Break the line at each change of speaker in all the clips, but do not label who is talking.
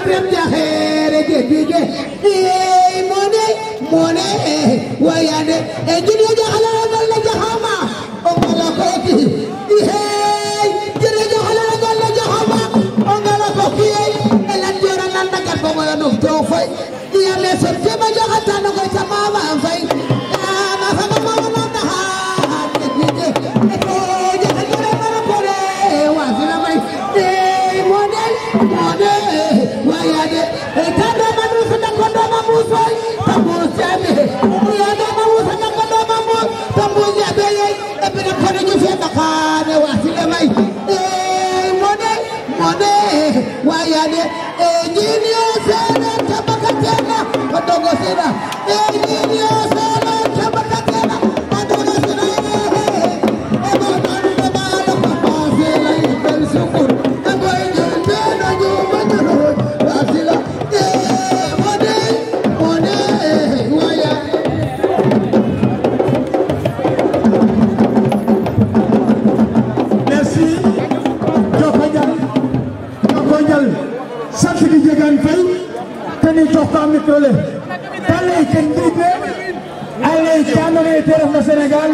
Madram jahere jebige mone wayade ejini jahala dalla jahama ongala koki hey jere jahala dalla jahama ongala koki elan jora nanda kan bomo no to fay iya le sorte ma jahata no ko sama fay ma fa ma ma ta ha jebige ko jahala mara pore wasila mai mone wayade kada manu sada kondo mamusoi tambusame yada mamu sada kondo mamu tambuzabe ebena kono ju fe bakane wasile mai mone wayade jinio sala tabakatena odogo sira jinio sala tabakatena odogo sira ebo tanu balo pasela ibel sukur ebo jena ju manero wasila mone waya
merci jokonjal satigi jegan fay kani tokka micro le balay ken dibe alay kanone tere no Sénégal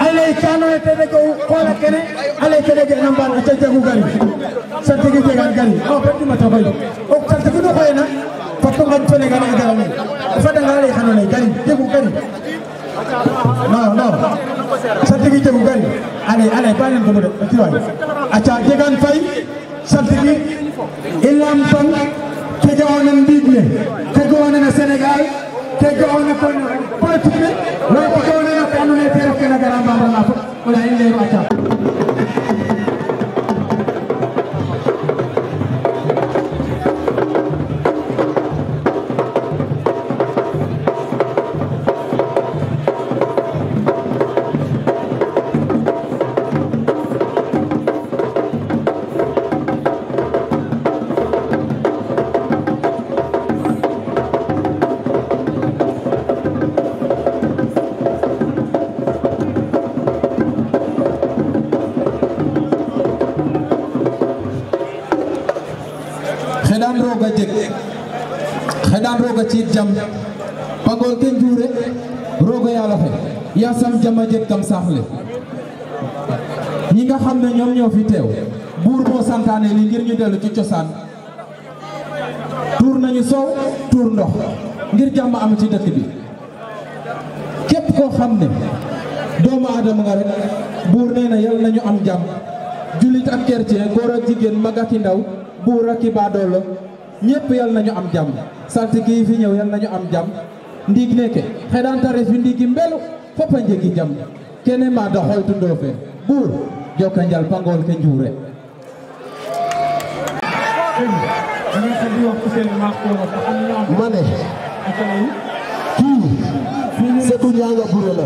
alay kanone tere ko kola kene alay kene ge namban ta jagu gari satigi jegan gari o betti mata bay o satigi no koyna fatto ngan Sénégal e dara ni fada ngale kanone gari jagu gari non satigi jagu gari alay banen ko mo de tiway acha jegan fay satigi ilam tan ke jawana ndigle ke jawana na Sénégal ke jawana ko politique lo ko jawana na kanone tere ke na garamba na fa wala inde acha xedan roga ci jam pagol ke njure roga yalla fe ya sam jama jeg kam saxle ñi nga xamne ñom ñoo fi tew bour bo santane li ngir ñu delu ci ciosan tour nañu sow tour ndox ngir jam am ci dëkk bi képp ko xamne doomu adam nga rek bour neena yalla nañu am jam julit ak chrétien góor ak jigen mag ak ndaw bour ak badolo ñepp yalla nañu am jam saltigi fi ñew yalla nañu am jam ndig neke xedan tare fi ndigi mbelu fopa njegi jam kene ma da xoytu ndofe bour joka njal pangol ke njure
mané ki setu ñanga bouré la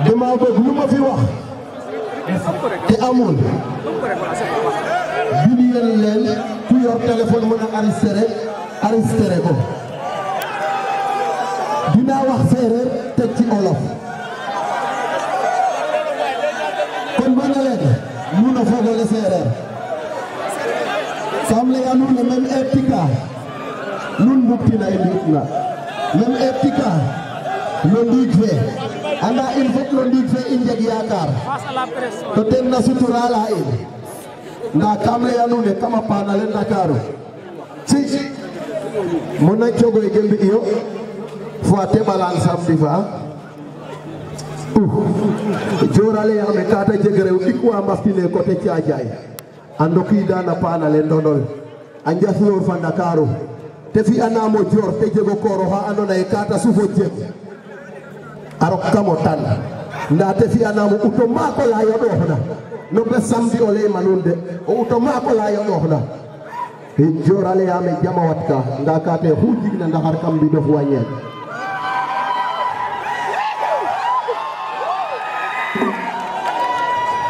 dama bëgg lu ma fi wax te amul bindal leen ku yor téléphone mën a arrêté ko dinaa wax séeréer teg ci olof kon ma ne leen mun a fogole séeréer sam le anu ne même etika nun buktina i mbitna même etika no ndiig fe anda in fop no ndiig fe i njeg yaakaar to ten na suturala in nda kam le anu ne kama panale Ndakaaru ci mona cogoy gembi iyo fo teɓalan samedi fa jorale yame kata jeg rew ɗikwa mbastine côté Thiadiaye a ndokida na panale Ndondol a njasloor fa Ndakaaru te fi'anamo jor te jego koor oxa andoona yee kata sufo jeg a rok kam o tan nda te fi'anamo uto maako la yoɗooxna no bes samedi o layma nuun de o uto maako la yoɗooxna jor ale yame jama wat ka nda kate xu jigna ndaxar kam mbidof wañeel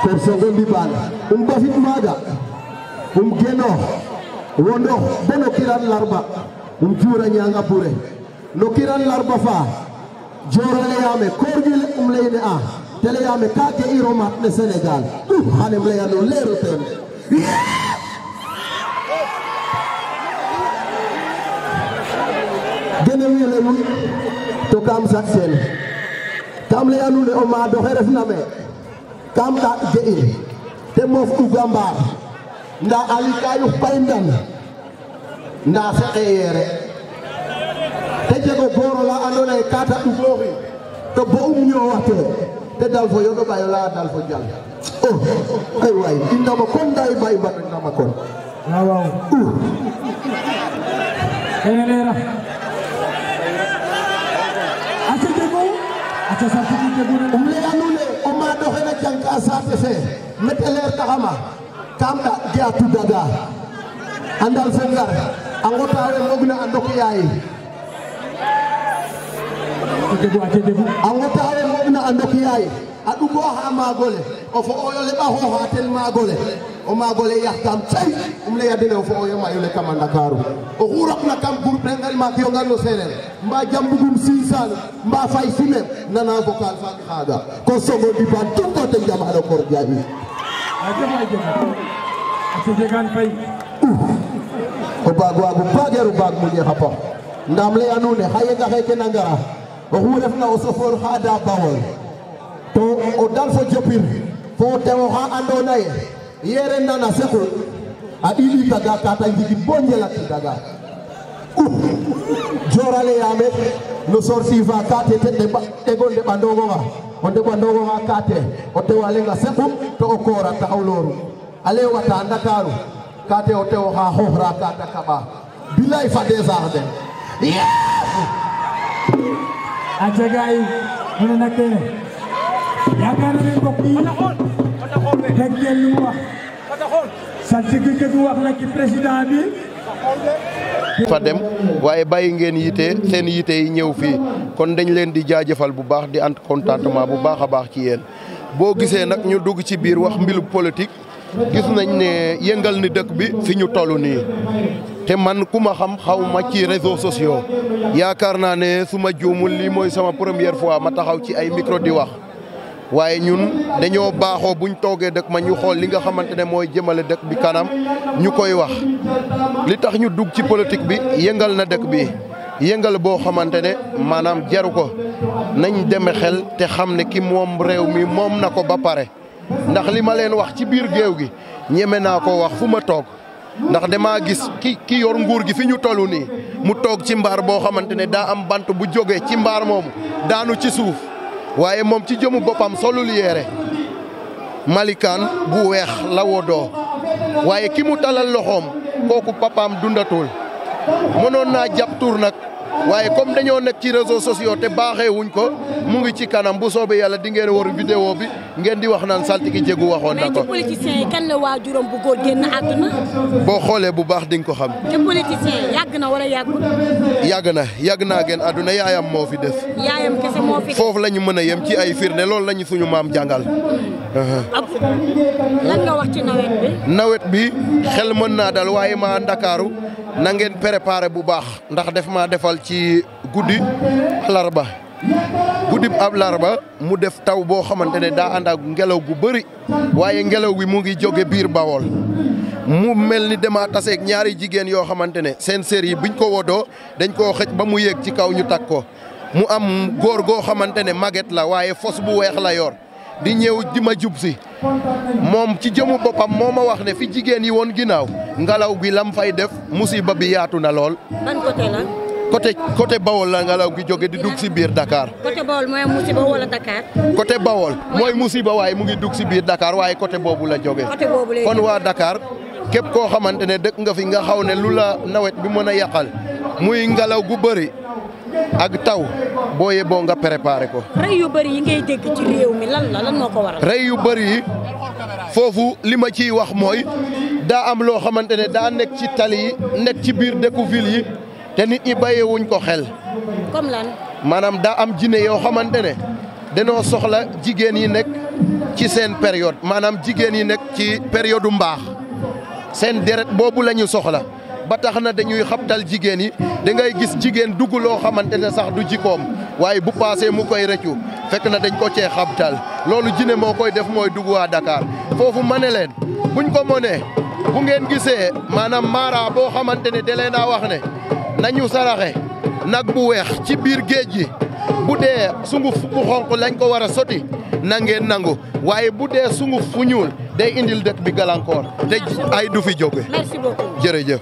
kor sogo mbibaan bafit maaga genoox wondox bo no kiran larba juura ñanga pure no kiran larba fa jor ale yame koor gi layne a te leyame ka ke i romat ne Sénégal xanem leyano leero teen nun to kam sak sen kam le anu le o ma do xeref na me kam da ge'in te moof ɗuga mbaar nda ali kayu payndan nda fexe yeere te jego goor ola andoona yee ka ta ɗugooxin to bo ñoowate te dal fo yoɗo ɓayo la dal fo jal ay waay i ndama kon nda i ba i mbaɗo ndama kon
waaw kene leera aca jego aca sartiki jeguna
leya nuun e o maad oxe na jangka saate fe mete leer taxama kam ɗa ge a tudaga a ndal fo ngar a ngota we mbogna a ndok yaay a ngota we mbogna a ndok yaay a ɗugoxa maagole o fo oyo le ɓa xooxa ten maagole o maagole yaxtam cay leya dene o fo oyo mayo le kama Ndakaaru oxu rokna kam groupe le ngal maak yongan no sereer mba jambugum siisaan mba fay simem nana vocal faak xaaga ko sogo ɗiban tout ko te njamaɗo kor jaaɓi o baag waagu baageeru baag muƴe xa pax ndam leya nuun e xa yenga xeke na ngara oxu refna o sofoor xaada Bawol to o dal fo jopir fo tewo xa andoona ye yere nana seku a ɗiɗi taga kata njigid bo njelati daga jorale yame no sorti fa kate te ɗego ndeɓandongoxa o ndeɓandongoxa kate o tewa lenga seku to o koora taxaw looru ale wata Ndakaaru kate o tewo xa xooxra kata kaɓa bilay fa des saax den
a jegay mene na kene yaakaar na ne mbokk yi dégg ngeen lu mu wax saltigi kegu wax na ci président bi
fa dem waaye bàyyi ngeen yite seen yite yi ñëw fii kon dañ leen di jaajëfal bu baax di ant contentement bu baax a baax ci yéen boo gisee nag ñu dugg ci biir wax mbilu politique gis nañ ne yëngal ni dëkk bi fi ñu toll nii te man ku ma xam xaw ma ci réseaux sociaux yaakaar naa ne su ma juumul lii mooy sama première fois ma taxaw ci ay micro di wax waaye ñun dañoo baaxoo buñ toogee dëkk ma ñu xool li nga xamante ne mooy jëmale dëkk bi kanam ñu koy wax li tax ñu dugg ci politique bi yëngal na dëkk bi yëngal boo xamante ne maanaam jaru ko nañ deme xel te xam ne ki moom réew mi moom na ko ba pare ndax li ma leen wax ci biir géew gi ñeme naa ko wax fu ma toog ndax damaa gis ki yor nguur gi fi ñu toll nii mu toog ci mbaar boo xamante ne daa am bant bu jógee ci mbaar moomu daanu ci suuf waaye moom ci jëmu boppam solul yére malikaan bu weex la wodoo waaye ki mu talal loxoom kooku papaam dundatul mënoon naa jàpp tur nag waaye comme dañoo nekk ci réseaux sociaux te baaxee wuñ ko mu ngi ci kanam bu soobee yàlla di ngeen war vidéo bi ngeen di wax naan saltigi jégu waxoon na ko.
mais ci politiciens yi kan la waajuram bu góor génn àdduna.
boo xoolee bu baax di nga ko xam.
ci politiciens yi yàgg na wala yàggul.
yàgg naa génn àdduna yaayam moo fi des.
yaayam kese moo fi des.
foofu la ñu mën a yem ci ay firnde loolu la ñu suñu maam jàngal.
lan nga wax ci nawet bi.
nawet bi xel mën naa dal waaye maa Ndakaaru na ngeen préparé bu baax ndax def maa defal ci guddi alarba mu def taw boo xamante ne daa ànd ak ngelaw gu bëri waaye ngelaw gi mu ngi jóge biir Bawol mu mel ni dama taseeg ñaari jigéen yoo xamante ne seen sër yi buñ ko wodoo dañ koo xëj ba mu yéeg ci kaw ñu takk ko mu am góor goo xamante ne màgget la waaye fos bu weex la yor di ñëw di ma jub si moom ci jëmu boppam moo ma wax ne fi jigéen yi woon ginnaaw ngelaw gi lam fay def musiba bi yaatu na lool.
ban côté la.
côté Bawol la ngelaw gi jóge di dugg si biir Dakar.
côté Bawol mooy musiba wala Dakar.
côté Bawol mooy musiba waaye mu ngi dugg si biir Dakar waaye côté boobu la jóge.
côté boobu la
kon waa Dakar képp koo xamante ne dëkk nga fi nga xaw ne lu la nawet bi mën a yàqal muy ngelaw gu bëri ak taw boo yeboo nga préparé ko.
rey yu bëri yi ngay dégg ci réew mi lan moo ko waral.
rey yu bëri yi foofu li ma ciy wax mooy daa am loo xamante ne daa nekk ci tali yi nekk ci biir dëkku ville yi te nit ñi bàyyeewuñ ko xel.
comme lan.
maanaam daa am jinne yoo xamante ne danoo soxla jigéen yi nekk ci seen période maanaam jigéen yi nekk ci période mbaax seen deret boobu la ñu soxla ba tax na dañuy xabtal jigéen yi da ngay gis jigéen dugg loo xamante ne sax du jikkoom waaye bu paasee mu koy rëccu fekk na dañ ko cee xabtal loolu jinne moo koy def mooy dugg waa Dakar foofu ma ne leen buñ ko mënee bu ngeen gisee maanaam mara boo xamante ne da leen a wax ne nañu saraxe nag bu weex ci biir géej gi bu dee sunguf bu xonq lañ ko war a soti na ngeen nangu waaye bu dee sunguf fu ñuul day indil dëkk bi gàllankoor te ay du fi jóge
merci beaucoup
jërëjëf